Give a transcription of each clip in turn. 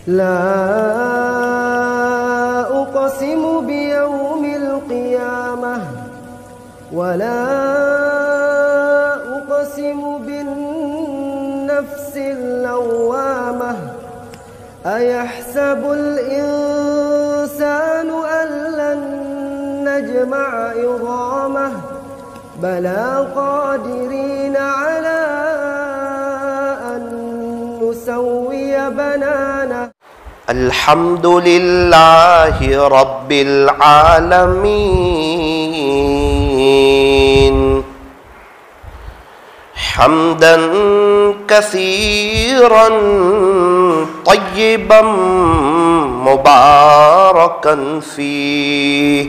لا أقسم بيوم القيامة ولا أقسم بالنفس اللوامة أيحسب الإنسان أن لن نجمع عظامه بلى قادرين على أن نسوي بنانه. الحمد لله رب العالمين حمدا كثيرا طيبا مباركا فيه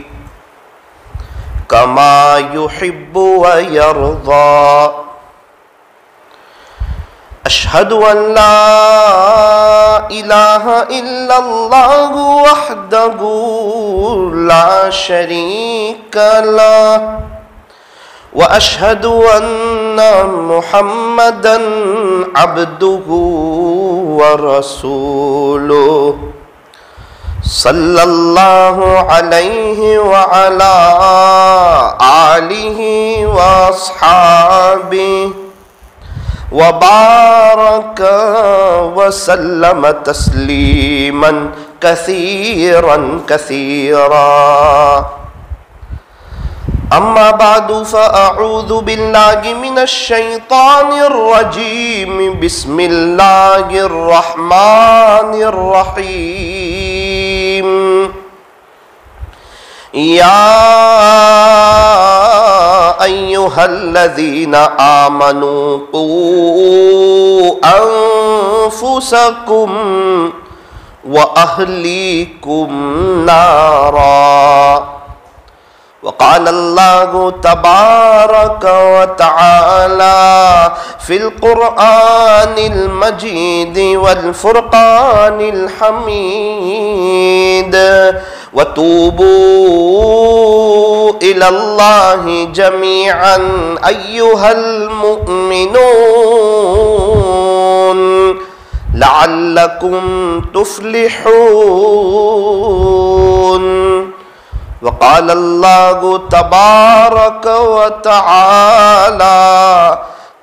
كما يحب ويرضى. أشهد أن لا إله إلا الله وحده لا شريك له وأشهد أن محمدا عبده ورسوله صلى الله عليه وعلى آله وأصحابه وبارك وسلم تسليما كثيرا كثيرا. أما بعد فأعوذ بالله من الشيطان الرجيم. بسم الله الرحمن الرحيم. يا أيها الذين آمنوا قوا أنفسكم وأهليكم نارا. وقال الله تبارك وتعالى في القرآن المجيد والفرقان الحميد وتوبوا إلى الله جميعا أيها المؤمنون لعلكم تفلحون. وقال الله تبارك وتعالى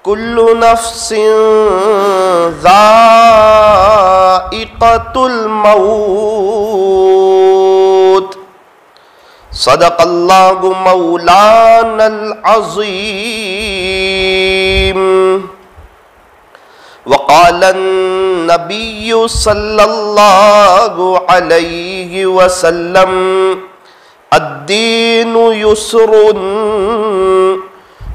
كل نفس ذائقة الموت. صدق الله مولانا العظيم. وقال النبي صلى الله عليه وسلم الدين يسر.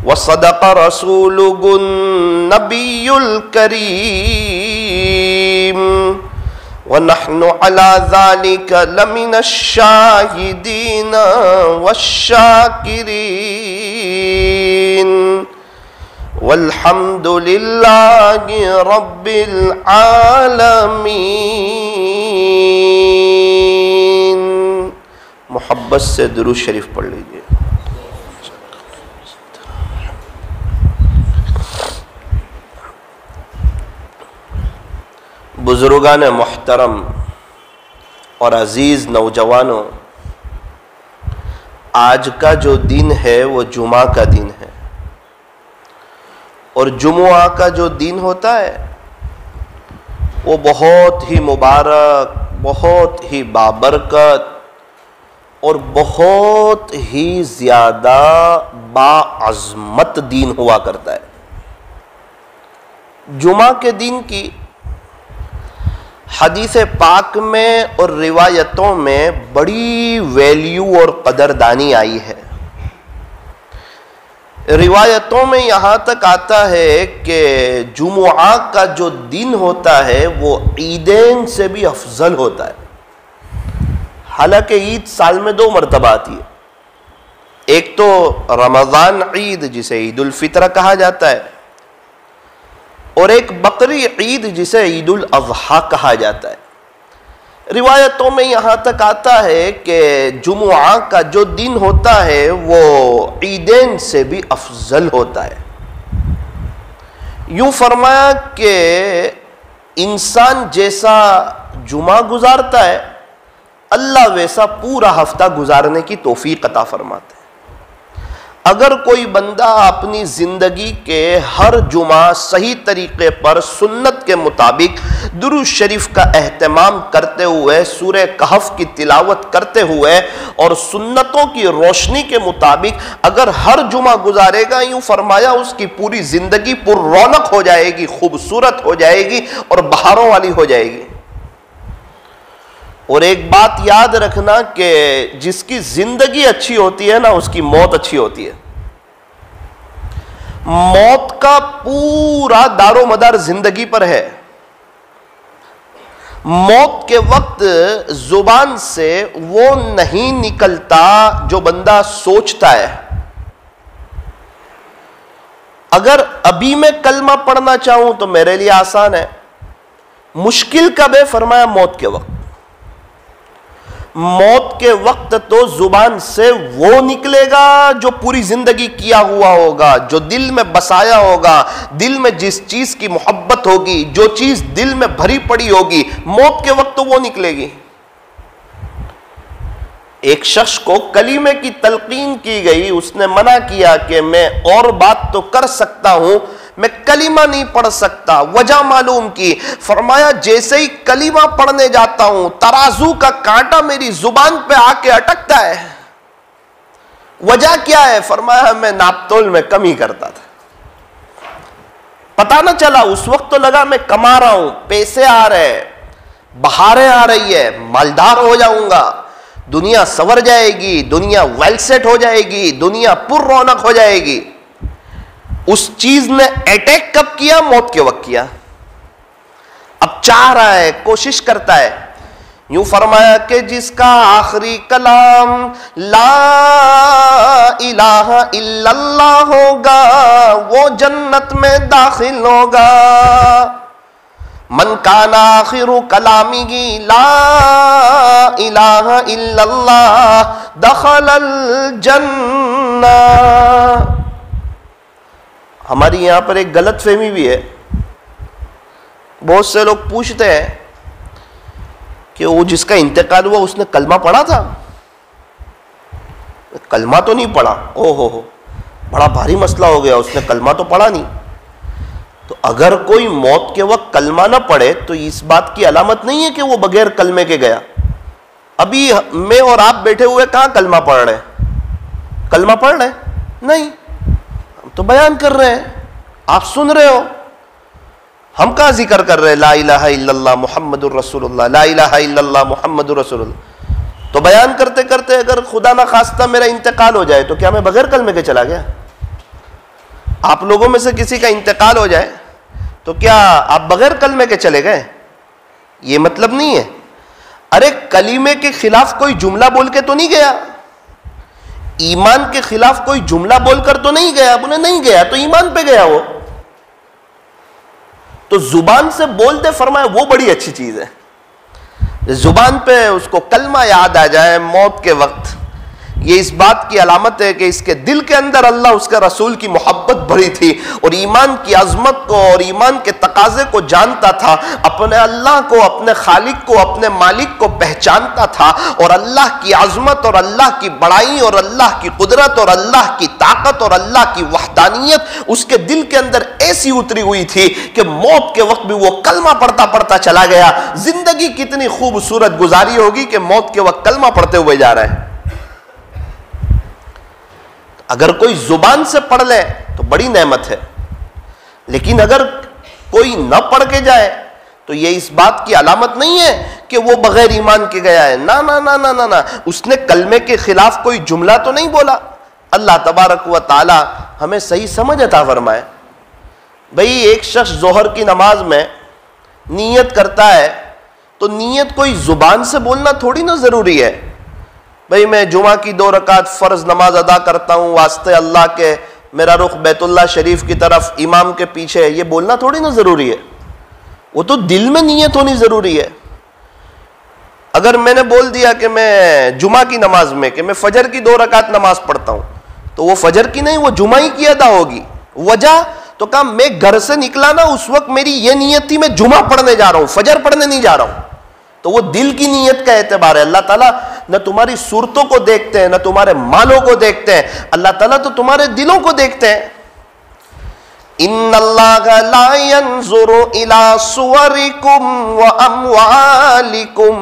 وصدق رسوله النبي الكريم ونحن على ذلك لمن الشاهدين والشاكرين والحمد لله رب العالمين. محبت سے درود شریف پڑھ لیجیے. بزرگان محترم اور عزیز نوجوانوں، آج کا جو دن ہے وہ جمعہ کا دن ہے، اور جمعہ کا جو دن ہوتا ہے وہ بہت ہی مبارک، بہت ہی بابرکت اور بہت ہی زیادہ باعظمت دین ہوا کرتا ہے. جمعہ کے دن کی حدیث پاک میں اور روایتوں میں بڑی ویلیو اور قدردانی آئی ہے. روایتوں میں یہاں تک آتا ہے کہ جمعہ کا جو دن ہوتا ہے وہ عیدین سے بھی افضل ہوتا ہے. حالانکہ عید سال میں 2 مرتبہ آتی ہے، ایک تو رمضان عید جسے عید الفطر کہا جاتا ہے، اور ایک بقری عید جسے عید الاضحیٰ کہا جاتا ہے. روایتوں میں یہاں تک آتا ہے کہ جمعہ کا جو دن ہوتا ہے وہ عیدین سے بھی افضل ہوتا ہے. یوں فرمایا کہ انسان جیسا جمعہ گزارتا ہے اللہ ویسا پورا ہفتہ گزارنے کی توفیق عطا فرماتے ہیں۔ اگر کوئی بندہ اپنی زندگی کے ہر جمعہ صحیح طریقے پر سنت کے مطابق درود شریف کا اہتمام کرتے ہوئے، سورہ کہف کی تلاوت کرتے ہوئے اور سنتوں کی روشنی کے مطابق اگر ہر جمعہ گزارے گا، یوں فرمایا اس کی پوری زندگی پر رونق ہو جائے گی، خوبصورت ہو جائے گی اور بہاروں والی ہو جائے گی۔ اور ایک بات یاد رکھنا کہ جس کی زندگی اچھی ہوتی ہے نا، اس کی موت اچھی ہوتی ہے۔ موت کا پورا دار و مدار زندگی پر ہے۔ موت کے وقت زبان سے وہ نہیں نکلتا جو بندہ سوچتا ہے۔ اگر ابھی میں کلمہ پڑھنا چاہوں تو میرے لیے آسان ہے، مشکل کب ہے؟ فرمایا موت کے وقت۔ موت کے وقت تو زبان سے وہ نکلے گا جو پوری زندگی کیا ہوا ہوگا، جو دل میں بسایا ہوگا، دل میں جس چیز کی محبت ہوگی، جو چیز دل میں بھری پڑی ہوگی، موت کے وقت تو وہ نکلے گی۔ ایک شخص کو کلمے کی تلقین کی گئی، اس نے منع کیا کہ میں اور بات تو کر سکتا ہوں، میں کلمہ نہیں پڑھ سکتا۔ وجہ معلوم کی، فرمایا جیسے ہی کلمہ پڑھنے جاتا ہوں ترازو کا کانٹا میری زبان پہ آ کے اٹکتا ہے۔ وجہ کیا ہے؟ فرمایا میں ناپتول میں کمی کرتا تھا، پتہ نہ چلا، اس وقت تو لگا میں کما رہا ہوں، پیسے آ رہے، بہاریں آ رہی ہے، مالدار ہو جاؤں گا، دنیا سور جائے گی، دنیا ویل سیٹ ہو جائے گی، دنیا پر رونق ہو جائے گی۔ اس چیز نے اٹیک کب کیا؟ موت کے وقت کیا۔ اب چاہ رہا ہے، کوشش کرتا ہے۔ یوں فرمایا کہ جس کا آخری کلام لا الہ الا اللہ ہوگا وہ جنت میں داخل ہوگا۔ من کان آخر کلامہ لا الہ الا اللہ دخل الجنہ۔ ہماری یہاں پر ایک غلط فہمی بھی ہے، بہت سے لوگ پوچھتے ہیں کہ وہ جس کا انتقال ہوا اس نے کلمہ پڑھا تھا؟ کلمہ تو نہیں پڑھا، او ہو بڑا بھاری مسئلہ ہو گیا، اس نے کلمہ تو پڑھا نہیں۔ تو اگر کوئی موت کے وقت کلمہ نہ پڑھے تو اس بات کی علامت نہیں ہے کہ وہ بغیر کلمے کے گیا۔ ابھی میں اور آپ بیٹھے ہوئے کہاں کلمہ پڑھ رہے ہیں؟ کلمہ پڑھ رہے ہیں؟ نہیں، ہم تو بیان کر رہے ہیں، آپ سن رہے ہو، ہم کہاں ذکر کر رہے ہیں لا الہ الا اللہ محمد الرسول اللہ، لا الہ الا اللہ محمد الرسول اللہ۔ تو بیان کرتے کرتے اگر خدا نہ خواستہ میرا انتقال ہو جائے تو کیا میں بغیر کلمے کے چلا گیا؟ آپ لوگوں میں سے کسی کا انتقال ہو جائے تو کیا آپ بغیر کلمے کے چلے گئے؟ یہ مطلب نہیں ہے۔ ارے کلمے کے خلاف کوئی جملہ بول کے تو نہیں گیا، ایمان کے خلاف کوئی جملہ بول کر تو نہیں گیا، انہیں نہیں گیا تو ایمان پہ گیا وہ تو زبان سے بولتے، فرمایا وہ بڑی اچھی چیز ہے۔ زبان پہ اس کو کلمہ یاد آ جائے موت کے وقت، یہ اس بات کی علامت ہے کہ اس کے دل کے اندر اللہ اس کے رسول کی محبت بھری تھی اور ایمان کی عظمت کو اور ایمان کے تقاضے کو جانتا تھا، اپنے اللہ کو، اپنے خالق کو، اپنے مالک کو پہچانتا تھا، اور اللہ کی عظمت اور اللہ کی بڑائی اور اللہ کی قدرت اور اللہ کی طاقت اور اللہ کی وحدانیت اس کے دل کے اندر ایسی اتری ہوئی تھی کہ موت کے وقت بھی وہ کلمہ پڑھتا پڑھتا چلا گیا۔ زندگی کتنی خوبصورت گزاری ہوگی کہ موت کے وقت کلمہ پڑھتے ہوئے جا رہا ہے۔ اگر کوئی زبان سے پڑھ لے تو بڑی نعمت ہے، لیکن اگر کوئی نہ پڑھ کے جائے تو یہ اس بات کی علامت نہیں ہے کہ وہ بغیر ایمان کے گیا ہے۔ نہ نہ نہ نہ نہ، اس نے کلمے کے خلاف کوئی جملہ تو نہیں بولا۔ اللہ تبارک و تعالی ہمیں صحیح سمجھ عطا فرمائے۔ بھئی ایک شخص ظہر کی نماز میں نیت کرتا ہے تو نیت کوئی زبان سے بولنا تھوڑی نہ ضروری ہے۔ بھئی میں جمعہ کی 2 رکعت فرض نماز ادا کرتا ہوں واسطے اللہ کے، میرا رخ بیت اللہ شریف کی طرف، امام کے پیچھے، یہ بولنا تھوڑی نہ ضروری ہے، وہ تو دل میں نیت ہونی ضروری ہے۔ اگر میں نے بول دیا کہ میں جمعہ کی نماز میں کہ میں فجر کی 2 رکعت نماز پڑھتا ہوں تو وہ فجر کی نہیں، وہ جمعہ ہی کی ادا ہوگی۔ وجہ تو کہا میں گھر سے نکلا نا اس وقت میری یہ نیت تھی میں جمعہ پڑھنے جا رہا ہوں، فجر پڑھنے نہیں جا رہا ہوں، تو وہ دل کی نیت کا اعتبار ہے. اللہ تعالیٰ نہ تمہاری صورتوں کو دیکھتے ہیں نہ تمہارے مالوں کو دیکھتے ہیں, اللہ تعالیٰ تو تمہارے دلوں کو دیکھتے ہیں. ان اللہ لا ينظر الى صورکم واموالکم,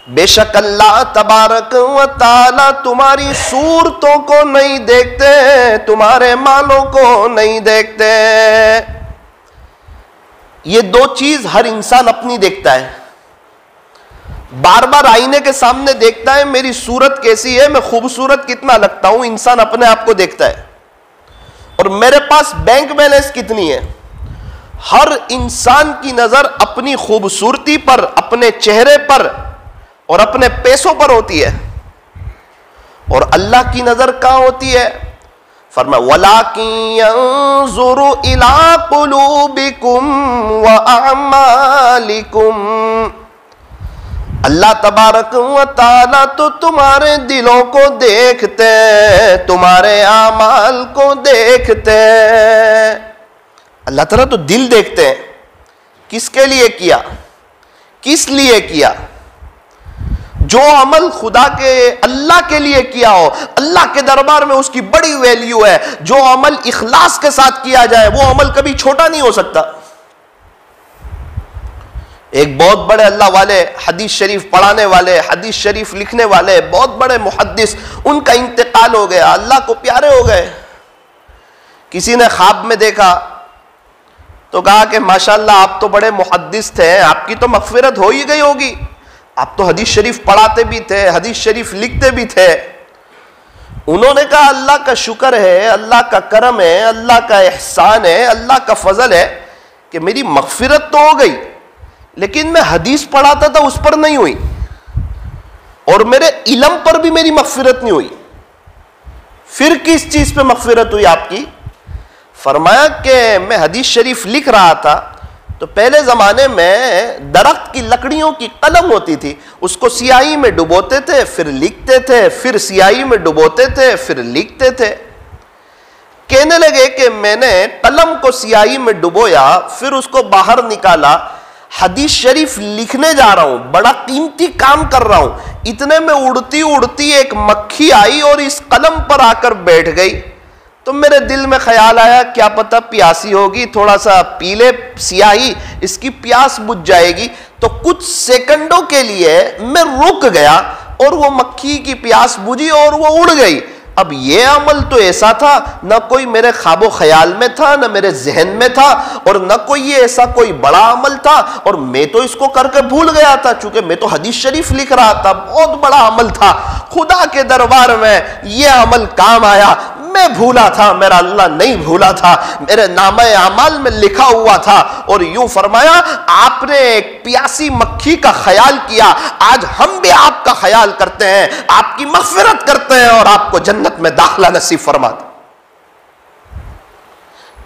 بے شک اللہ تبارک و تعالی تمہاری صورتوں کو نہیں دیکھتے, تمہارے مالوں کو نہیں دیکھتے. یہ دو چیز ہر انسان اپنی دیکھتا ہے, بار بار آئینے کے سامنے دیکھتا ہے میری صورت کیسی ہے, میں خوبصورت کتنا لگتا ہوں. انسان اپنے آپ کو دیکھتا ہے. اور میرے پاس بینک بیلنس کتنی ہے. ہر انسان کی نظر اپنی خوبصورتی پر, اپنے چہرے پر اور اپنے پیسوں پر ہوتی ہے. اور اللہ کی نظر کہاں ہوتی ہے؟ فرمایا وَلَٰكِن يَنظُرُ إِلَىٰ قُلُوبِكُمْ وَأَعْمَالِكُمْ, اللہ تبارک و تعالیٰ تو تمہارے دلوں کو دیکھتے, تمہارے اعمال کو دیکھتے. اللہ تعالیٰ تو دل دیکھتے ہیں. کس کے لیے کیا, کس لیے کیا؟ جو عمل خدا کے اللہ کے لیے کیا ہو, اللہ کے دربار میں اس کی بڑی ویلیو ہے. جو عمل اخلاص کے ساتھ کیا جائے وہ عمل کبھی چھوٹا نہیں ہو سکتا. ایک بہت بڑے اللہ والے, حدیث شریف پڑھانے والے, حدیث شریف لکھنے والے, بہت بڑے محدث, ان کا انتقال ہو گیا, اللہ کو پیارے ہو گئے. کسی نے خواب میں دیکھا تو کہا کہ ماشاءاللہ آپ تو بڑے محدث تھے, آپ کی تو مغفرت ہو ہی گئی ہوگی, آپ تو حدیث شریف پڑھاتے بھی تھے, حدیث شریف لکھتے بھی تھے. انہوں نے کہا اللہ کا شکر ہے, اللہ کا کرم ہے, اللہ کا احسان ہے, اللہ کا فضل ہے کہ میری مغفرت تو ہو گئی, لیکن میں حدیث پڑھاتا تھا اس پر نہیں ہوئی, اور میرے علم پر بھی میری مغفرت نہیں ہوئی. پھر کس چیز پہ مغفرت ہوئی آپ کی؟ فرمایا کہ میں حدیث شریف لکھ رہا تھا تو پہلے زمانے میں درخت کی لکڑیوں کی قلم ہوتی تھی, اس کو سیاہی میں ڈبوتے تھے پھر لکھتے تھے, پھر سیاہی میں ڈبوتے تھے پھر لکھتے تھے. کہنے لگے کہ میں نے قلم کو سیاہی میں ڈبویا, پھر اس کو باہر نکالا, حدیث شریف لکھنے جا رہا ہوں, بڑا قیمتی کام کر رہا ہوں, اتنے میں اڑتی اڑتی ایک مکھی آئی اور اس قلم پر آ کر بیٹھ گئی. تو میرے دل میں خیال آیا کیا پتہ پیاسی ہوگی, تھوڑا سا پی لے سیاہی, اس کی پیاس بجھ جائے گی. تو کچھ سیکنڈوں کے لیے میں رک گیا اور وہ مکھی کی پیاس بجھی اور وہ اڑ گئی. اب یہ عمل تو ایسا تھا, نہ کوئی میرے خواب و خیال میں تھا, نہ میرے ذہن میں تھا, اور نہ کوئی یہ ایسا کوئی بڑا عمل تھا, اور میں تو اس کو کر کے بھول گیا تھا, چونکہ میں تو حدیث شریف لکھ رہا تھا, بہت بڑا عمل تھا, خدا کے دربار میں یہ عمل کام آیا. میں بھولا تھا, میرا اللہ نہیں بھولا تھا, میرے نامہ اعمال میں لکھا ہوا تھا. اور یوں فرمایا آپ نے ایک پیاسی مکھی کا خیال کیا, آج ہم بھی آپ کا خیال کرتے ہیں, آپ کی مغفرت کرتے ہیں اور آپ کو جنت میں داخلہ نصیب فرما دے.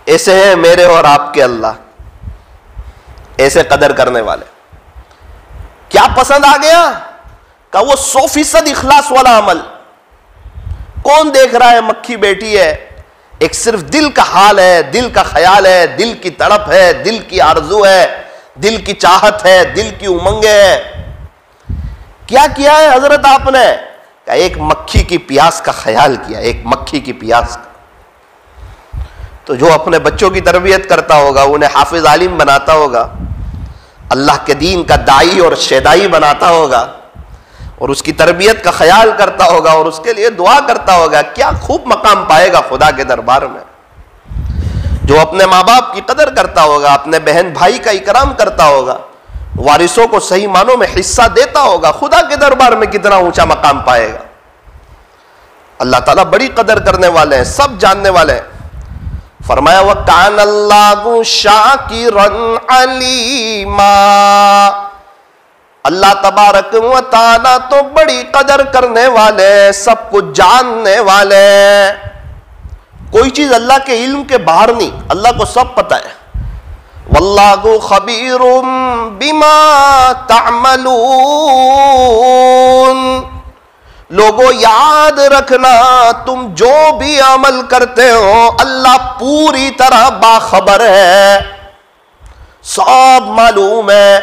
ایسے ہیں میرے اور آپ کے اللہ, ایسے قدر کرنے والے. کیا پسند آ گیا؟ کہ وہ 100% اخلاص والا عمل. کون دیکھ رہا ہے؟ مکھی بیٹھی ہے, ایک صرف دل کا حال ہے, دل کا خیال ہے, دل کی تڑپ ہے, دل کی آرزو ہے, دل کی چاہت ہے, دل کی امنگ ہے. کیا کیا ہے حضرت آپ نے؟ کہ ایک مکھی کی پیاس کا خیال کیا, ایک مکھی کی پیاس کا. تو جو اپنے بچوں کی تربیت کرتا ہوگا, انہیں حافظ عالم بناتا ہوگا, اللہ کے دین کا داعی اور شیدائی بناتا ہوگا, اور اس کی تربیت کا خیال کرتا ہوگا اور اس کے لیے دعا کرتا ہوگا, کیا خوب مقام پائے گا خدا کے دربار میں. جو اپنے ماں باپ کی قدر کرتا ہوگا, اپنے بہن بھائی کا اکرام کرتا ہوگا, وارثوں کو صحیح معنوں میں حصہ دیتا ہوگا, خدا کے دربار میں کتنا اونچا مقام پائے گا. اللہ تعالیٰ بڑی قدر کرنے والے ہیں, سب جاننے والے ہیں. فرمایا وَكَانَ اللَّهُ شَاكِرًا عَلِيمًا, اللہ تبارک و تعالیٰ تو بڑی قدر کرنے والے, سب کچھ جاننے والے. کوئی چیز اللہ کے علم کے باہر نہیں, اللہ کو سب پتہ ہے. واللہ خبیر بما تعملون, لوگوں یاد رکھنا تم جو بھی عمل کرتے ہو اللہ پوری طرح باخبر ہے, سب معلوم ہے.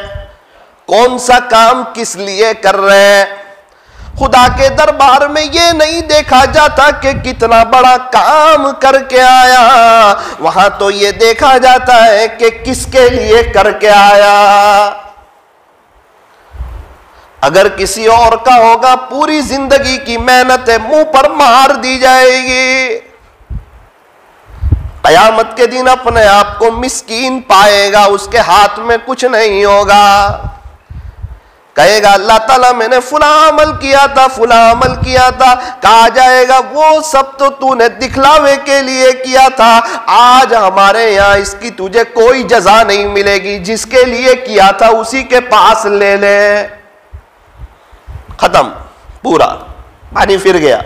کون سا کام کس لیے کر رہے ہیں. خدا کے دربار میں یہ نہیں دیکھا جاتا کہ کتنا بڑا کام کر کے آیا, وہاں تو یہ دیکھا جاتا ہے کہ کس کے لیے کر کے آیا. اگر کسی اور کا ہوگا پوری زندگی کی محنت منہ پر مار دی جائے گی. قیامت کے دن اپنے آپ کو مسکین پائے گا, اس کے ہاتھ میں کچھ نہیں ہوگا. کہے گا اللہ تعالیٰ میں نے فلاں عمل کیا تھا, فلاں عمل کیا تھا. کہا جائے گا وہ سب تو نے دکھلاوے کے لیے کیا تھا, آج ہمارے یہاں اس کی تجھے کوئی جزا نہیں ملے گی, جس کے لیے کیا تھا اسی کے پاس لے لے. ختم, پورا پانی پھر گیا.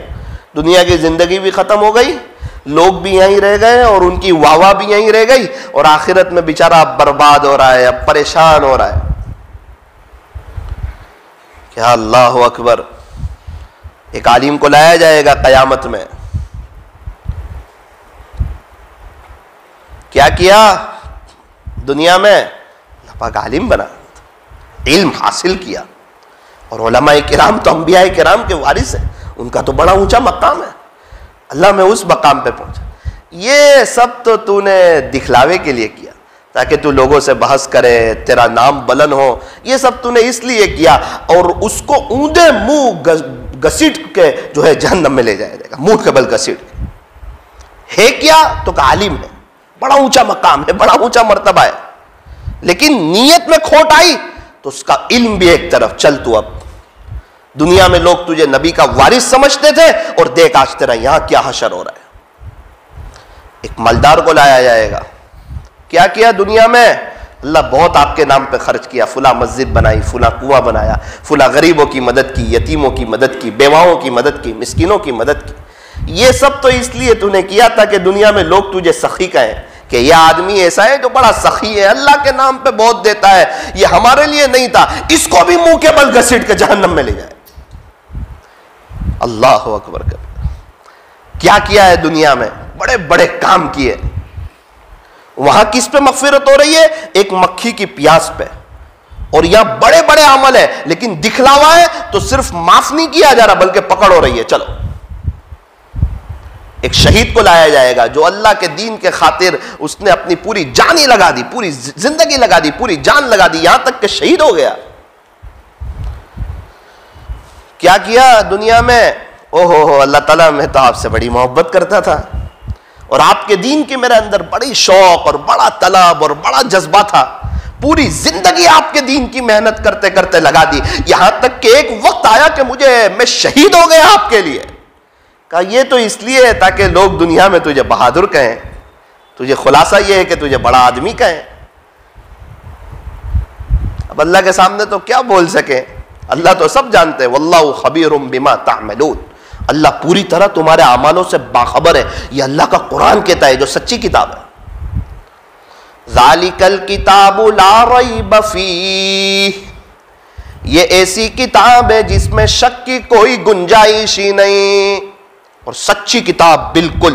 دنیا کی زندگی بھی ختم ہو گئی, لوگ بھی یہیں رہ گئے اور ان کی واہ بھی یہیں رہ گئی, اور آخرت میں بیچارہ اب برباد ہو رہا ہے, اب پریشان ہو رہا ہے. کیا اللہ اکبر. ایک عالم کو لایا جائے گا قیامت میں. کیا کیا دنیا میں؟ اللہ پاک عالم بنا, علم حاصل کیا. اور علماء کرام تو انبیاء کرام کے وارث ہیں, ان کا تو بڑا اونچا مقام ہے. اللہ میں اس مقام پہ پہنچا. یہ سب تو نے دکھلاوے کے لیے کیا تاکہ تو لوگوں سے بحث کرے, تیرا نام بلند ہو. یہ سب تو نے اس لیے کیا, اور اس کو اونڈے منہ گسیٹ کے جو ہے جہنم میں لے جائے گا, منہ کے بل گسیٹ کے. ہے کیا تو کہ عالم ہے, بڑا اونچا مقام ہے, بڑا اونچا مرتبہ ہے. لیکن نیت میں کھوٹ آئی تو اس کا علم بھی ایک طرف. چل تو اب دنیا میں لوگ تجھے نبی کا وارث سمجھتے تھے, اور دیکھ آج تیرا یہاں کیا حشر ہو رہا ہے. ایک مالدار کو لایا جائے گا. کیا کیا دنیا میں؟ اللہ بہت آپ کے نام پہ خرچ کیا, فلاں مسجد بنائی, فلاں کنواں بنایا, فلاں غریبوں کی مدد کی, یتیموں کی مدد کی, بیواؤں کی مدد کی, مسکینوں کی مدد کی. یہ سب تو اس لیے تو نے کیا تھا کہ دنیا میں لوگ تجھے سخی کہیں کہ یہ آدمی ایسا ہے جو بڑا سخی ہے, اللہ کے نام پہ بہت دیتا ہے. یہ ہمارے لیے نہیں تھا, اس کو بھی منہ کے بل گھسیٹ کے جہنم میں لے جائے. اللہ اکبر. کیا کیا ہے دنیا میں؟ بڑے بڑے کام کیے. وہاں کس پہ مغفرت ہو رہی ہے؟ ایک مکھی کی پیاس پہ. اور یہاں بڑے بڑے عمل ہے لیکن دکھلاوا ہے تو صرف معاف نہیں کیا جا رہا بلکہ پکڑ ہو رہی ہے. چلو ایک شہید کو لایا جائے گا جو اللہ کے دین کے خاطر اس نے اپنی پوری جان ہی لگا دی, پوری زندگی لگا دی, پوری جان لگا دی, یہاں تک کہ شہید ہو گیا. کیا کیا دنیا میں؟ او ہو اللہ تعالیٰ میں تو آپ سے بڑی محبت کرتا تھا, اور آپ کے دین کی میرے اندر بڑی شوق اور بڑا طلب اور بڑا جذبہ تھا. پوری زندگی آپ کے دین کی محنت کرتے کرتے لگا دی, یہاں تک کہ ایک وقت آیا کہ میں شہید ہو گیا آپ کے لیے. کہا یہ تو اس لیے تاکہ لوگ دنیا میں تجھے بہادر کہیں, تجھے خلاصہ یہ ہے کہ تجھے بڑا آدمی کہیں. اب اللہ کے سامنے تو کیا بول سکے, اللہ تو سب جانتے ہیں. واللہ خبیر بما تعملون, اللہ پوری طرح تمہارے اعمالوں سے باخبر ہے. یہ اللہ کا قرآن کہتا ہے جو سچی کتاب ہے. ذالک الکتاب لا ریب فیہ, یہ ایسی کتاب ہے جس میں شک کی کوئی گنجائش ہی نہیں, اور سچی کتاب بالکل.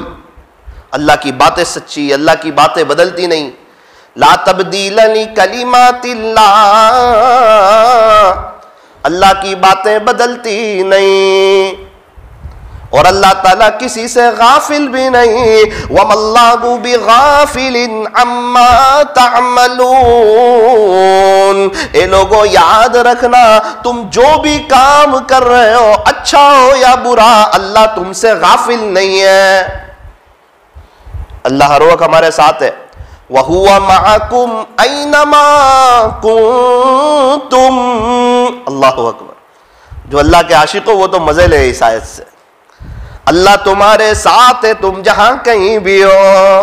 اللہ کی باتیں سچی, اللہ کی باتیں بدلتی نہیں. لا تبدیل لکلمات اللہ, اللہ کی باتیں بدلتی نہیں, اور اللہ تعالیٰ کسی سے غافل بھی نہیں. وَمَا اللَّهُ بِغَافِلٍ عَمَّا تَعْمَلُونَ, اے لوگوں یاد رکھنا تم جو بھی کام کر رہے ہو اچھا ہو یا برا, اللہ تم سے غافل نہیں ہے. اللہ ہر وقت ہمارے ساتھ ہے. وَهُوَ مَعَكُمْ أَيْنَمَا كُنْتُمْ. اللہ اکبر. جو اللہ کے عاشق ہو وہ تو مزے لے اس آیت سے. اللہ تمہارے ساتھ ہے تم جہاں کہیں بھی ہو.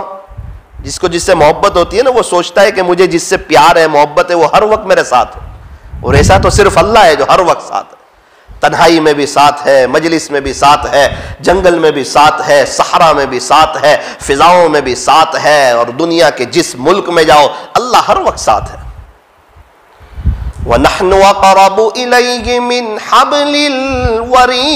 جس کو جس سے محبت ہوتی ہے نا وہ سوچتا ہے کہ مجھے جس سے پیار ہے محبت ہے وہ ہر وقت میرے ساتھ ہے, اور ایسا تو صرف اللہ ہے جو ہر وقت ساتھ ہے. تنہائی میں بھی ساتھ ہے, مجلس میں بھی ساتھ ہے, جنگل میں بھی ساتھ ہے, صحرا میں بھی ساتھ ہے, فضاؤں میں بھی ساتھ ہے, اور دنیا کے جس ملک میں جاؤ اللہ ہر وقت ساتھ ہے. وَنَحْنُ أَقْرَبُ إِلَيْهِ مِنْ حَبْلِ الْوَرِيدِ.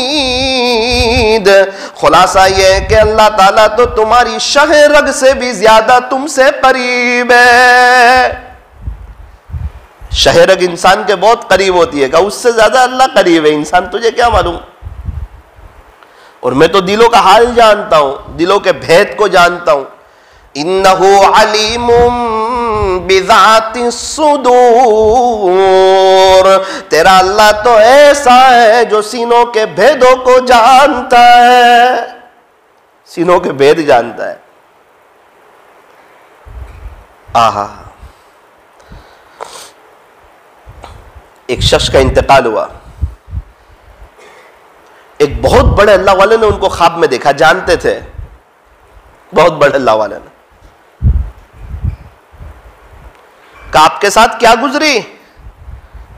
خلاصہ یہ ہے کہ اللہ تعالیٰ تو تمہاری شہ رگ سے بھی زیادہ تم سے قریب ہے. شہرگ انسان کے بہت قریب ہوتی ہے، کہا اس سے زیادہ اللہ قریب ہے، انسان تجھے کیا معلوم، اور میں تو دلوں کا حال جانتا ہوں، دلوں کے بھید کو جانتا ہوں. انہ علیم بذات الصدور، تیرا اللہ تو ایسا ہے جو سینوں کے بھیدوں کو جانتا ہے، سینوں کے بھید جانتا ہے. آہا، ایک شخص کا انتقال ہوا، ایک بہت بڑے اللہ والے نے ان کو خواب میں دیکھا، جانتے تھے بہت بڑے اللہ والے نے. کہا آپ کے ساتھ کیا گزری؟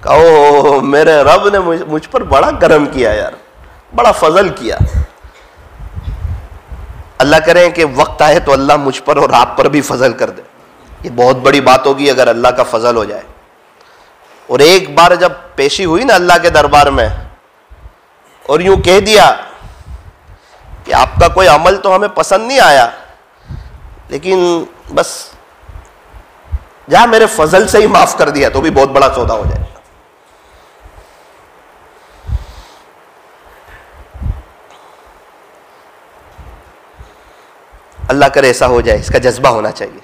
کہا او میرے رب نے مجھ پر بڑا کرم کیا یار، بڑا فضل کیا. اللہ کریں کہ وقت آئے تو اللہ مجھ پر اور آپ پر بھی فضل کر دے. یہ بہت بڑی بات ہوگی اگر اللہ کا فضل ہو جائے. اور ایک بار جب پیشی ہوئی نا اللہ کے دربار میں، اور یوں کہہ دیا کہ آپ کا کوئی عمل تو ہمیں پسند نہیں آیا، لیکن بس جا میرے فضل سے ہی معاف کر دیا، تو بھی بہت بڑا سودا ہو جائے. اللہ کرے ایسا ہو جائے، اس کا جذبہ ہونا چاہیے.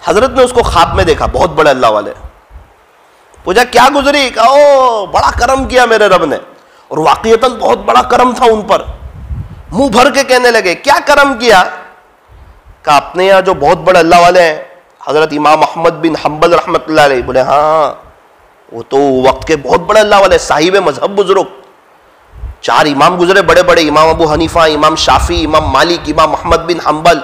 حضرت نے اس کو خواب میں دیکھا، بہت بڑے اللہ والے. پوچھا کیا گزری؟ کہا او بڑا کرم کیا میرے رب نے، اور واقعتاً بہت بڑا کرم تھا ان پر. منہ بھر کے کہنے لگے کیا کرم کیا؟ کہا اپنے یہاں جو بہت بڑے اللہ والے ہیں حضرت امام احمد بن حنبل رحمۃ اللہ علیہ. بولے ہاں وہ تو وقت کے بہت بڑے اللہ والے، صاحب مذہب بزرگ. 4 امام گزرے بڑے بڑے، امام ابو حنیفہ، امام شافعی، امام مالک، امام احمد بن حنبل.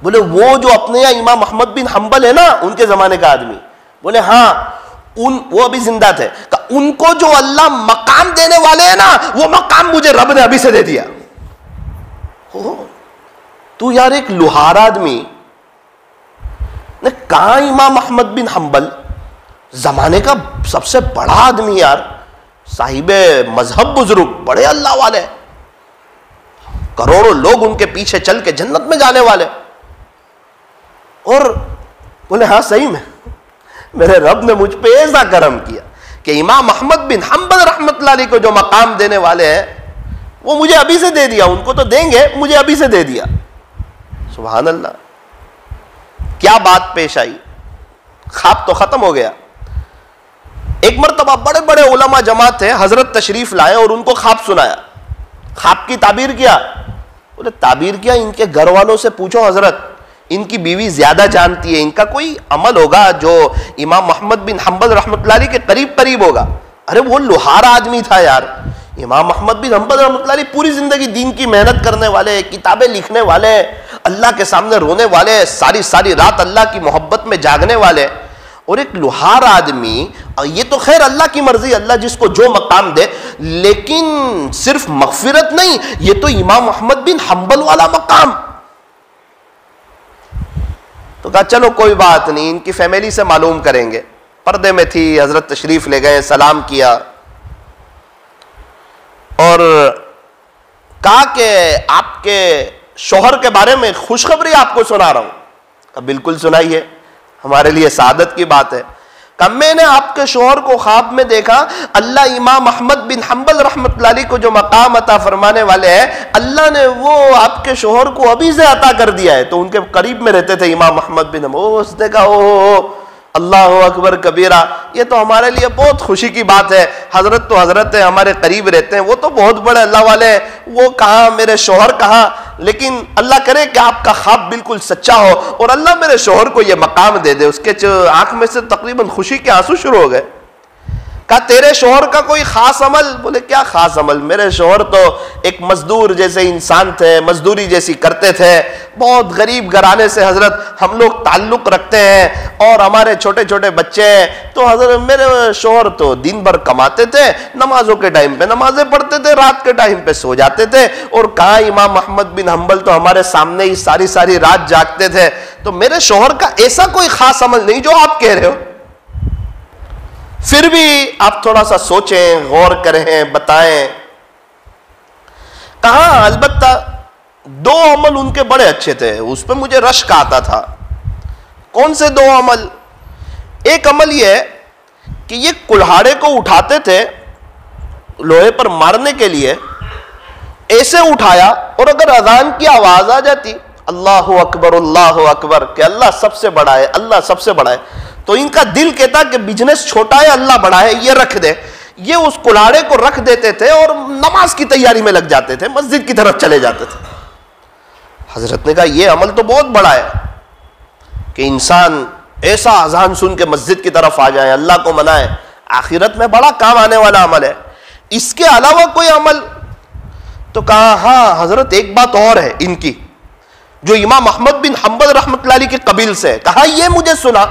بولے وہ جو اپنے یہاں امام احمد بن حنبل ہے نا، ان کے زمانے کا آدمی. بولے ہاں وہ ابھی زندہ تھے. ان کو جو اللہ مقام دینے والے ہیں نا، وہ مقام مجھے رب نے ابھی سے دے دیا. تو یار ایک لوہار آدمی نے کہا امام احمد بن حنبل زمانے کا سب سے بڑا آدمی یار، صاحب مذہب بزرگ، بڑے اللہ والے، کروڑوں لوگ ان کے پیچھے چل کے جنت میں جانے والے. اور بولے ہاں صحیح میں میرے رب نے مجھ پہ ایسا کرم کیا کہ امام احمد بن حنبل رحمۃ اللہ علیہ کو جو مقام دینے والے ہیں وہ مجھے ابھی سے دے دیا. ان کو تو دیں گے، مجھے ابھی سے دے دیا. سبحان اللہ، کیا بات پیش آئی. خواب تو ختم ہو گیا. ایک مرتبہ بڑے بڑے علماء جمع تھے، حضرت تشریف لائے اور ان کو خواب سنایا. خواب کی تعبیر کیا. بولے تعبیر کیا؟ ان کے گھر والوں سے پوچھو حضرت، ان کی بیوی زیادہ جانتی ہے، ان کا کوئی عمل ہوگا جو امام محمد بن حنبل رحمۃ اللہ علیہ کے قریب ہوگا. ارے وہ لوہار آدمی تھا یار. امام محمد بن حنبل رحمۃ اللہ علیہ پوری زندگی دین کی محنت کرنے والے، کتابیں لکھنے والے، اللہ کے سامنے رونے والے، ساری رات اللہ کی محبت میں جاگنے والے. اور ایک لوہار آدمی، یہ تو خیر اللہ کی مرضی، اللہ جس کو جو مقام دے، لیکن صرف مغفرت نہیں، یہ تو امام محمد بن حنبل والا مقام. تو کہا چلو کوئی بات نہیں، ان کی فیملی سے معلوم کریں گے. پردے میں تھی، حضرت تشریف لے گئے، سلام کیا اور کہا کہ آپ کے شوہر کے بارے میں خوشخبری آپ کو سنا رہا ہوں. کہا بالکل سنائیے، ہمارے لیے سعادت کی بات ہے. کہا میں نے آپ کے شوہر کو خواب میں دیکھا، اللہ امام احمد بن حنبل رحمۃ اللہ علیہ کو جو مقام عطا فرمانے والے ہیں، اللہ نے وہ آپ کے شوہر کو ابھی سے عطا کر دیا ہے. تو ان کے قریب میں رہتے تھے امام احمد بن حنبل. اس نے کہا او اللہ اکبر کبیرہ، یہ تو ہمارے لیے بہت خوشی کی بات ہے. حضرت تو حضرت ہے، ہمارے قریب رہتے ہیں، وہ تو بہت بڑے اللہ والے ہیں. وہ کہاں، میرے شوہر کہاں؟ لیکن اللہ کرے کہ آپ کا خواب بالکل سچا ہو اور اللہ میرے شوہر کو یہ مقام دے دے. اس کے آنکھ میں سے تقریباً خوشی کے آنسو شروع ہو گئے. کہا تیرے شوہر کا کوئی خاص عمل؟ بولے کیا خاص عمل؟ میرے شوہر تو ایک مزدور جیسے انسان تھے، مزدوری جیسی کرتے تھے، بہت غریب گھرانے سے حضرت ہم لوگ تعلق رکھتے ہیں اور ہمارے چھوٹے چھوٹے بچے ہیں. تو حضرت میرے شوہر تو دن بھر کماتے تھے، نمازوں کے ٹائم پہ نمازیں پڑھتے تھے، رات کے ٹائم پہ سو جاتے تھے. اور کہا امام احمد بن حنبل تو ہمارے سامنے ہی ساری رات جاگتے تھے. تو میرے شوہر کا ایسا کوئی خاص عمل نہیں جو آپ کہہ رہے ہو. پھر بھی آپ تھوڑا سا سوچیں، غور کریں، بتائیں. کہاں البتہ 2 عمل ان کے بڑے اچھے تھے، اس پہ مجھے رشک آتا تھا. کون سے 2 عمل؟ ایک عمل یہ ہے کہ یہ کلہاڑے کو اٹھاتے تھے لوہے پر مارنے کے لیے، ایسے اٹھایا، اور اگر اذان کی آواز آ جاتی اللہ اکبر کہ اللہ سب سے بڑا ہے، اللہ سب سے بڑا ہے، تو ان کا دل کہتا کہ بزنس چھوٹا ہے، اللہ بڑا ہے، یہ رکھ دے۔ یہ اس کلاڑے کو رکھ دیتے تھے اور نماز کی تیاری میں لگ جاتے تھے، مسجد کی طرف چلے جاتے تھے۔ حضرت نے کہا یہ عمل تو بہت بڑا ہے کہ انسان ایسا اذان سن کے مسجد کی طرف آ جائے، اللہ کو منائے، آخرت میں بڑا کام آنے والا عمل ہے۔ اس کے علاوہ کوئی عمل؟ تو کہا ہاں حضرت ایک بات اور ہے ان کی، جو امام احمد بن حنبل رحمۃ اللہ علیہ کے قبیل سے ہے۔ کہا یہ مجھے سنا،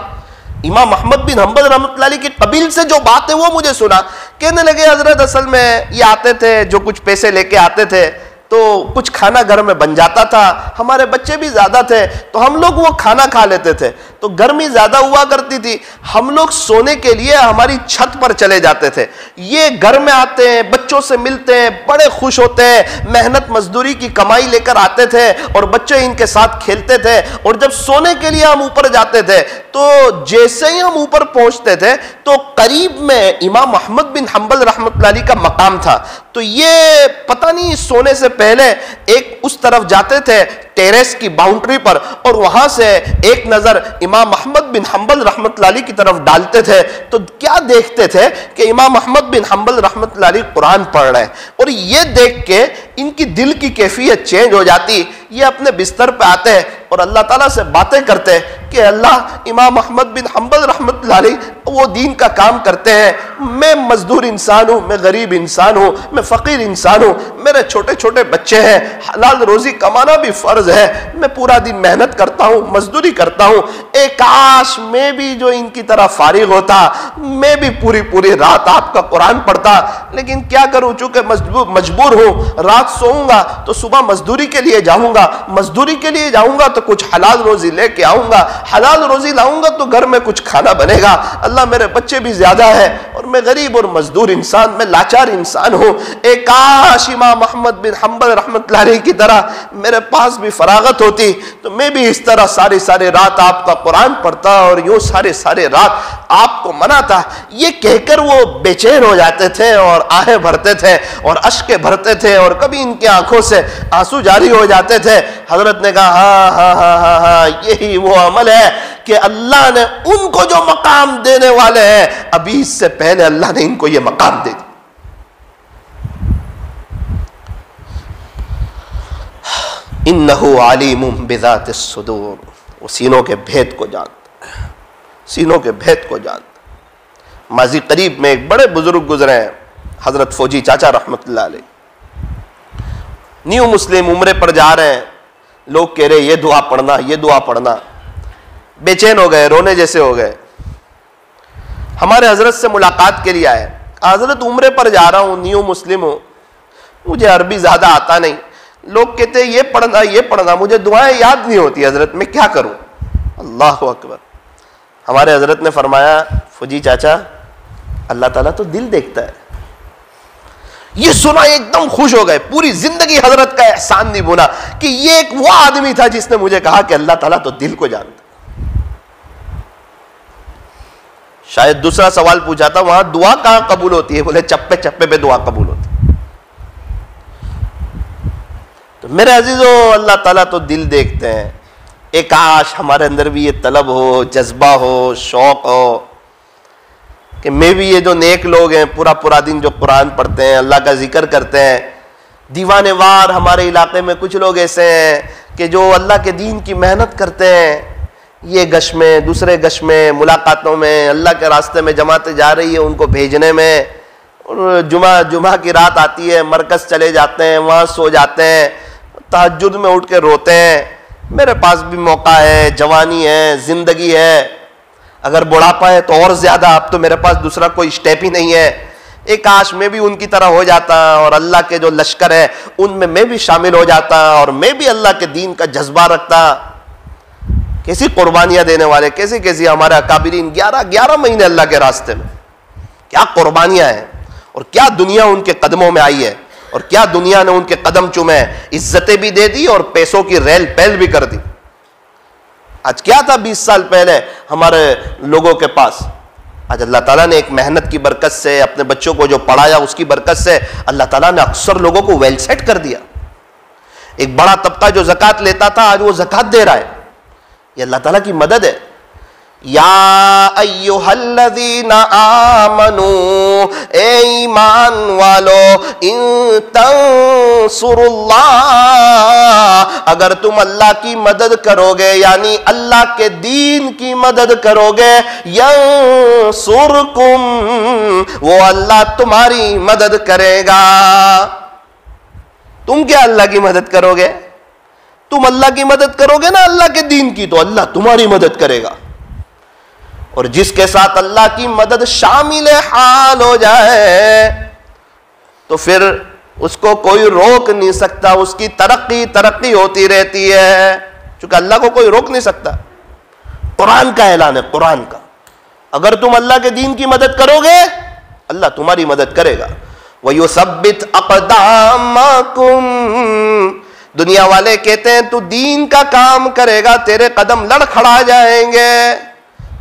امام احمد بن حنبل رحمۃ اللہ علیہ کے قبیل سے جو بات ہے وہ مجھے سنا۔ کہنے لگے حضرت اصل میں یہ آتے تھے، جو کچھ پیسے لے کے آتے تھے تو کچھ کھانا گھر میں بن جاتا تھا، ہمارے بچے بھی زیادہ تھے تو ہم لوگ وہ کھانا کھا لیتے تھے، تو گرمی زیادہ ہوا کرتی تھی، ہم لوگ سونے کے لیے ہماری چھت پر چلے جاتے تھے، یہ گھر میں آتے ہیں، بچوں سے ملتے ہیں، بڑے خوش ہوتے ہیں، محنت مزدوری کی کمائی لے کر آتے تھے اور بچے ان کے ساتھ کھیلتے تھے، اور جب سونے کے لیے ہم اوپر جاتے تھے تو جیسے ہی ہم اوپر پہنچتے تھے تو قریب میں امام احمد بن حنبل رحمۃ اللہ علیہ کا مقام تھا، تو یہ پتہ نہیں سونے سے پہلے ایک اس طرف جاتے تھے ٹیریس کی باؤنڈری پر، اور وہاں سے ایک نظر امام احمد بن حنبل رحمۃ اللہ علیہ کی طرف ڈالتے تھے، تو کیا دیکھتے تھے کہ امام احمد بن حنبل رحمۃ اللہ علیہ قرآن پڑھ رہے ہیں، اور یہ دیکھ کے ان کی دل کی کیفیت چینج ہو جاتی، یہ اپنے بستر پہ آتے ہیں اور اللہ تعالیٰ سے باتیں کرتے ہیں کہ اللہ امام احمد بن حنبل رحمۃ اللہ علیہ وہ دین کا کام کرتے ہیں، میں مزدور انسان ہوں، میں غریب انسان ہوں، میں فقیر انسان ہوں، میرے چھوٹے چھوٹے بچے ہیں، حلال روزی کمانا بھی فرض ہے، میں پورا دن محنت کرتا ہوں، مزدوری کرتا ہوں، ایک کاش میں بھی جو ان کی طرح فارغ ہوتا، میں بھی پوری رات آپ کا قرآن پڑھتا، لیکن کیا کروں چونکہ مجبور ہوں، رات سوؤں گا تو صبح مزدوری کے لیے جاؤں گا، مزدوری کے لیے جاؤں گا تو کچھ حلال روزی لے کے آؤں گا، حلال روزی لاؤں گا تو گھر میں کچھ کھانا بنے گا، اللہ میرے بچے بھی زیادہ ہے اور میں غریب اور مزدور انسان، میں لاچار انسان ہوں، ایک کاش امام احمد بن حنبل رحمۃ اللہ علیہ کی طرح میرے پاس بھی فراغت ہوتی تو میں بھی اس طرح ساری رات آپ کا قرآن پڑھتا اور یوں سارے رات آپ کو مناتا۔ یہ کہہ کر وہ بے چین ہو جاتے تھے اور آہیں بھرتے تھے اور اشکیں بھرتے تھے اور کبھی ان کی آنکھوں سے آنسو جاری ہو جاتے تھے۔ حضرت نے کہا ہاں یہی وہ عمل ہے کہ اللہ نے ان کو جو مقام دینے والے ہیں ابھی اس سے پہلے اللہ نے ان کو یہ مقام دے دیا۔ انہو علیم بذات الصدور، وہ سینوں کے بھید کو جانتا ہے، سینوں کے بھید کو جانتا ہے۔ ماضی قریب میں ایک بڑے بزرگ گزرے ہیں، حضرت فوجی چاچا رحمت اللہ علیہ، نیو مسلم عمرے پر جا رہے ہیں، لوگ کہہ رہے یہ دعا پڑھنا یہ دعا پڑھنا، بے چین ہو گئے، رونے جیسے ہو گئے۔ ہمارے حضرت سے ملاقات کے لیے آئے، حضرت عمرے پر جا رہا ہوں، نیو مسلم ہوں، مجھے عربی زیادہ آتا نہیں، لوگ کہتے ہیں یہ پڑھنا مجھے دعائیں یاد نہیں ہوتی حضرت، میں کیا کروں؟ اللہ اکبر۔ ہمارے حضرت نے فرمایا فوجی چاچا اللہ تعالیٰ تو دل دیکھتا ہے۔ یہ سنا ایک دم خوش ہو گئے، پوری زندگی حضرت کا احسان نہیں بھولا کہ یہ ایک وہ آدمی تھا جس نے مجھے کہا کہ اللہ تعالیٰ تو دل کو جانتا۔ شاید دوسرا سوال پوچھا تھا وہاں دعا کہاں قبول ہوتی ہے؟ بولے چپے چپے پہ دعا قبول ہوتی ہے۔ تو میرے عزیزو اللہ تعالیٰ تو دل دیکھتے ہیں، ایک کاش ہمارے اندر بھی یہ طلب ہو، جذبہ ہو، شوق ہو کہ میں بھی یہ جو نیک لوگ ہیں پورا دن جو قرآن پڑھتے ہیں، اللہ کا ذکر کرتے ہیں، دیوانے وار ہمارے علاقے میں کچھ لوگ ایسے ہیں کہ جو اللہ کے دین کی محنت کرتے ہیں، یہ گش میں دوسرے گش میں ملاقاتوں میں اللہ کے راستے میں جماعتیں جا رہی ہے ان کو بھیجنے میں، جمعہ کی رات آتی ہے مرکز چلے جاتے ہیں، وہاں سو جاتے ہیں، تہجد میں اٹھ کے روتے ہیں، میرے پاس بھی موقع ہے، جوانی ہے، زندگی ہے، اگر بڑھاپا ہے تو اور زیادہ، اب تو میرے پاس دوسرا کوئی اسٹیپ ہی نہیں ہے، ایک کاش میں بھی ان کی طرح ہو جاتا اور اللہ کے جو لشکر ہے ان میں بھی شامل ہو جاتا اور میں بھی اللہ کے دین کا جذبہ رکھتا۔ کیسی قربانیاں دینے والے، کیسی ہمارے اکابرین 11 مہینے اللہ کے راستے میں، کیا قربانیاں ہیں اور کیا دنیا ان کے قدموں میں آئی ہے اور کیا دنیا نے ان کے قدم چومے، عزتیں بھی دے دی اور پیسوں کی ریل پیل بھی کر دی۔ آج کیا تھا 20 سال پہلے ہمارے لوگوں کے پاس؟ آج اللہ تعالیٰ نے ایک محنت کی برکت سے، اپنے بچوں کو جو پڑھایا اس کی برکت سے اللہ تعالیٰ نے اکثر لوگوں کو ویل سیٹ کر دیا. ایک بڑا طبقہ جو زکوٰۃ لیتا تھا آج وہ زکوٰۃ دے رہا ہے. یہ اللہ تعالیٰ کی مدد ہے. یا ایہا الذین آمنوا، اے ایمان والو، ان تنصروا اللہ، اگر تم اللہ کی مدد کرو گے یعنی اللہ کے دین کی مدد کرو گے، ینصرکم، وہ اللہ تمہاری مدد کرے گا. تم کیا اللہ کی مدد کرو گے؟ تم اللہ کی مدد کرو گے نا اللہ کے دین کی، تو اللہ تمہاری مدد کرے گا. اور جس کے ساتھ اللہ کی مدد شامل حال ہو جائے تو پھر اس کو کوئی روک نہیں سکتا، اس کی ترقی ہوتی رہتی ہے، چونکہ اللہ کو کوئی روک نہیں سکتا. قرآن کا اعلان ہے، قرآن کا، اگر تم اللہ کے دین کی مدد کرو گے اللہ تمہاری مدد کرے گا. وَيُثَبِّتْ أَقْدَامَكُمْ، دنیا والے کہتے ہیں تو دین کا کام کرے گا تیرے قدم لڑکھڑا جائیں گے،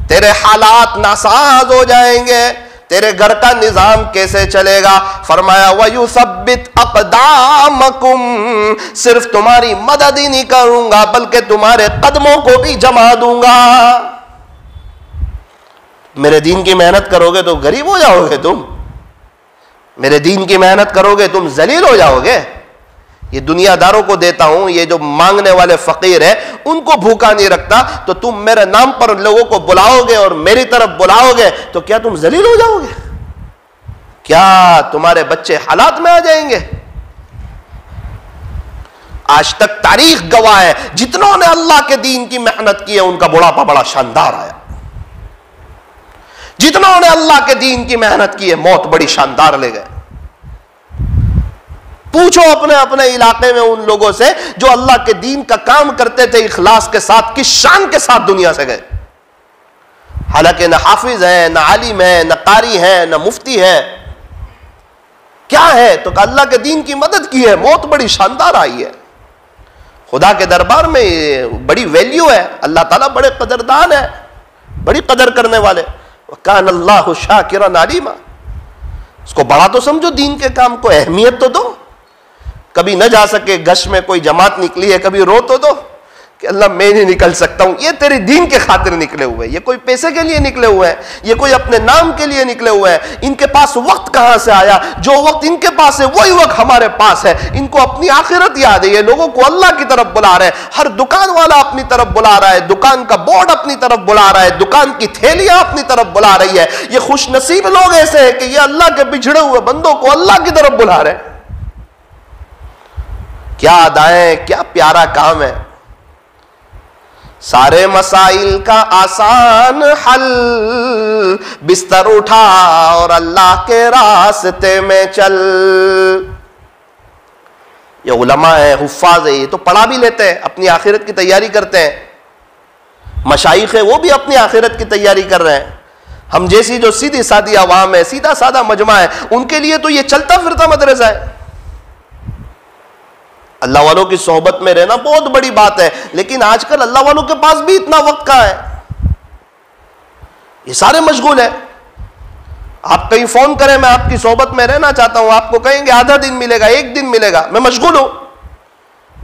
تیرے حالات ناساز ہو جائیں گے، تیرے گھر کا نظام کیسے چلے گا؟ فرمایا وَيُثَبِّتْ أَقْدَامَكُمْ، صرف تمہاری مدد ہی نہیں کروں گا بلکہ تمہارے قدموں کو بھی جما دوں گا. میرے دین کی محنت کرو گے تو غریب ہو جاؤ گے تم، میرے دین کی محنت کرو گے تم ذلیل ہو جاؤ گے. یہ دنیا داروں کو دیتا ہوں، یہ جو مانگنے والے فقیر ہیں ان کو بھوکا نہیں رکھتا، تو تم میرے نام پر لوگوں کو بلاؤ گے اور میری طرف بلاؤ گے تو کیا تم ذلیل ہو جاؤ گے؟ کیا تمہارے بچے حالات میں آ جائیں گے؟ آج تک تاریخ گواہ ہے جتنوں نے اللہ کے دین کی محنت کی ہے ان کا بڑھاپا بڑا شاندار آیا. جتنوں نے اللہ کے دین کی محنت کی ہے موت بڑی شاندار لے گئے. پوچھو اپنے اپنے علاقے میں ان لوگوں سے جو اللہ کے دین کا کام کرتے تھے اخلاص کے ساتھ، کس شان کے ساتھ دنیا سے گئے. حالانکہ نہ حافظ ہیں، نہ عالم ہیں، نہ قاری ہیں، نہ مفتی ہے، کیا ہے تو کہ اللہ کے دین کی مدد کی ہے، موت بڑی شاندار آئی ہے. خدا کے دربار میں بڑی ویلیو ہے، اللہ تعالیٰ بڑے قدردان ہے، بڑی قدر کرنے والے. وَكَانَ اللَّهُ شَاكِرًا عَلِيمًا، اس کو بڑا تو سمجھو، دین کے کام کو اہمیت تو دو. کبھی نہ جا سکے گش میں کوئی جماعت نکلی ہے کبھی رو تو دو کہ اللہ میں نہیں نکل سکتا ہوں. یہ تیرے دین کے خاطر نکلے ہوئے ہیں، یہ کوئی پیسے کے لیے نکلے ہوئے ہیں، یہ کوئی اپنے نام کے لیے نکلے ہوئے ہیں. ان کے پاس وقت کہاں سے آیا؟ جو وقت ان کے پاس ہے وہی وقت ہمارے پاس ہے. ان کو اپنی آخرت یاد ہے، یہ لوگوں کو اللہ کی طرف بلا رہے ہیں. ہر دکان والا اپنی طرف بلا رہا ہے، دکان کا بورڈ اپنی طرف بلا رہا ہے، دکان کی تھیلیاں اپنی طرف بلا رہی ہے. یہ خوش نصیب لوگ ایسے ہیں کہ یہ اللہ کے بچھڑے ہوئے بندوں کو اللہ کی طرف بلا رہے ہیں. کیا ادائیں، کیا پیارا کام ہے. سارے مسائل کا آسان حل، بستر اٹھا اور اللہ کے راستے میں چل. یہ علماء ہیں، حفاظ ہیں، یہ تو پڑھا بھی لیتے ہیں، اپنی آخرت کی تیاری کرتے ہیں. مشائخ ہیں، وہ بھی اپنی آخرت کی تیاری کر رہے ہیں. ہم جیسی جو سیدھی سادی عوام ہے، سیدھا سادہ مجمع ہے، ان کے لیے تو یہ چلتا پھرتا مدرسہ ہے. اللہ والوں کی صحبت میں رہنا بہت بڑی بات ہے، لیکن آج کل اللہ والوں کے پاس بھی اتنا وقت کہاں ہے؟ یہ سارے مشغول ہیں. آپ کہیں فون کریں میں آپ کی صحبت میں رہنا چاہتا ہوں، آپ کو کہیں گے آدھا دن ملے گا، ایک دن ملے گا، میں مشغول ہوں.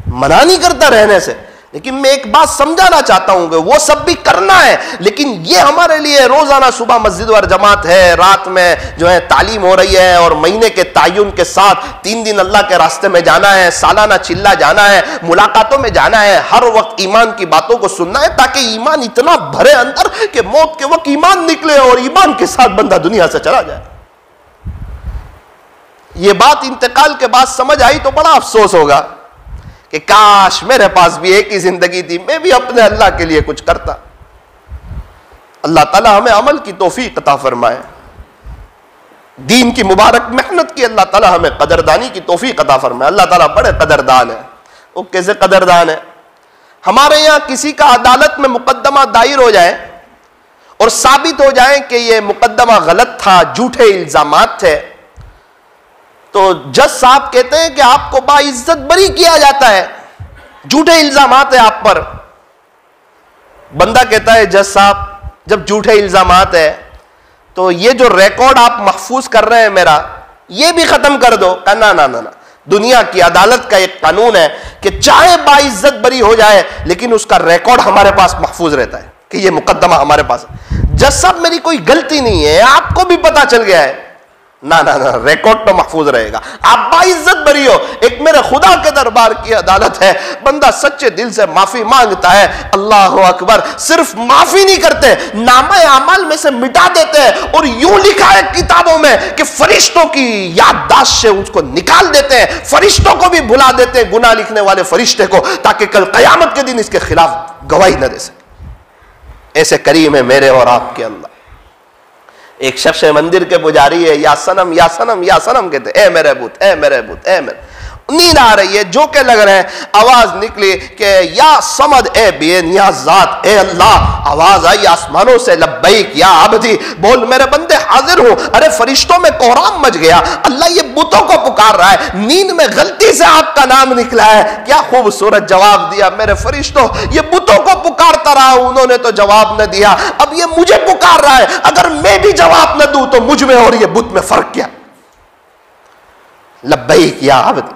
منع نہیں کرتا رہنے سے، لیکن میں ایک بات سمجھانا چاہتا ہوں کہ وہ سب بھی کرنا ہے، لیکن یہ ہمارے لیے روزانہ صبح مسجد اور جماعت ہے، رات میں جو ہے تعلیم ہو رہی ہے، اور مہینے کے تعین کے ساتھ 3 دن اللہ کے راستے میں جانا ہے، سالانہ چلہ جانا ہے، ملاقاتوں میں جانا ہے، ہر وقت ایمان کی باتوں کو سننا ہے تاکہ ایمان اتنا بھرے اندر کہ موت کے وقت ایمان نکلے اور ایمان کے ساتھ بندہ دنیا سے چلا جائے. یہ بات انتقال کے بعد سمجھ آئی تو بڑا افسوس ہوگا کہ کاش میرے پاس بھی ایک ہی زندگی تھی، میں بھی اپنے اللہ کے لیے کچھ کرتا. اللہ تعالیٰ ہمیں عمل کی توفیق عطا فرمائے، دین کی مبارک محنت کی اللہ تعالیٰ ہمیں قدردانی کی توفیق عطا فرمائے. اللہ تعالیٰ بڑے قدردان ہے. وہ کیسے قدردان ہے؟ ہمارے یہاں کسی کا عدالت میں مقدمہ دائر ہو جائے اور ثابت ہو جائے کہ یہ مقدمہ غلط تھا، جھوٹے الزامات تھے، تو جج صاحب کہتے ہیں کہ آپ کو باعزت بری کیا جاتا ہے، جھوٹے الزامات ہیں آپ پر. بندہ کہتا ہے جج صاحب جب جھوٹے الزامات ہے تو یہ جو ریکارڈ آپ محفوظ کر رہے ہیں میرا یہ بھی ختم کر دو. نا نا نا نا, دنیا کی عدالت کا ایک قانون ہے کہ چاہے باعزت بری ہو جائے لیکن اس کا ریکارڈ ہمارے پاس محفوظ رہتا ہے کہ یہ مقدمہ ہمارے پاس ہے. جج صاحب میری کوئی غلطی نہیں ہے, آپ کو بھی پتا چل گیا ہے. نا نا نا, ریکارڈ تو محفوظ رہے گا. آپ باعزت بری ہو, ایک میرے خدا کے دربار کی عدالت ہے, بندہ سچے دل سے معافی مانگتا ہے, اللہ اکبر, صرف معافی نہیں کرتے, نامہ اعمال میں سے مٹا دیتے ہیں اور یوں لکھا ہے کتابوں میں کہ فرشتوں کی یادداشت سے اس کو نکال دیتے ہیں, فرشتوں کو بھی بھلا دیتے ہیں, گناہ لکھنے والے فرشتے کو, تاکہ کل قیامت کے دن اس کے خلاف گواہی نہ دے سکے. ایسے کریم ہے میرے اور آپ کے اللہ. ایک شخص مندر کے پجاری ہے, یا سنم یا سنم یا سنم کہتے, اے میرے بت, اے میرے بت, اے میرے. نیند آ رہی ہے, جو کہ لگ رہے ہیں, آواز نکلی کہ یا سمد اے بے نیاز ذات, اے اللہ. آواز آئی آسمانوں سے, لبیک یا عبدی, بول میرے بندے حاضر ہوں. ارے فرشتوں میں کوہرام مچ گیا, اللہ یہ بتوں کو پکار رہا ہے, نیند میں غلطی سے آپ کا نام نکلا ہے. کیا خوبصورت جواب دیا, میرے فرشتوں یہ بتوں کو پکارتا رہا, انہوں نے تو جواب نہ دیا, اب یہ مجھے پکار رہا ہے, اگر میں بھی جواب نہ دوں تو مجھ میں اور یہ بت میں فرق کیا. لبیک یا عبدی.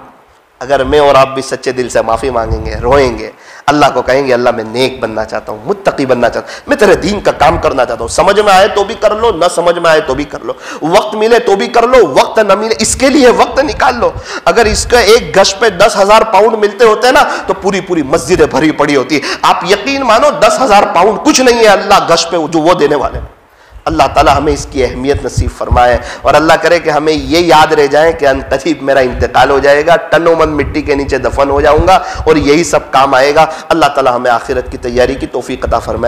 اگر میں اور آپ بھی سچے دل سے معافی مانگیں گے, روئیں گے, اللہ کو کہیں گے اللہ میں نیک بننا چاہتا ہوں, متقی بننا چاہتا ہوں, میں تیرے دین کا کام کرنا چاہتا ہوں, سمجھ میں آئے تو بھی کر لو, نہ سمجھ میں آئے تو بھی کر لو, وقت ملے تو بھی کر لو, وقت نہ ملے اس کے لیے وقت نکال لو. اگر اس کا ایک گش پہ 10,000 پاؤنڈ ملتے ہوتے نا تو پوری پوری مسجدیں بھری پڑی ہوتی. آپ یقین مانو 10,000 پاؤنڈ کچھ نہیں ہے اللہ گش پہ جو وہ دینے والے. اللہ تعالی ہمیں اس کی اہمیت نصیب فرمائے, اور اللہ کرے کہ ہمیں یہ یاد رہ جائے کہ ان قریب میرا انتقال ہو جائے گا, ٹنوں من مٹی کے نیچے دفن ہو جاؤں گا, اور یہی سب کام آئے گا. اللہ تعالی ہمیں آخرت کی تیاری کی توفیق عطا فرمائے.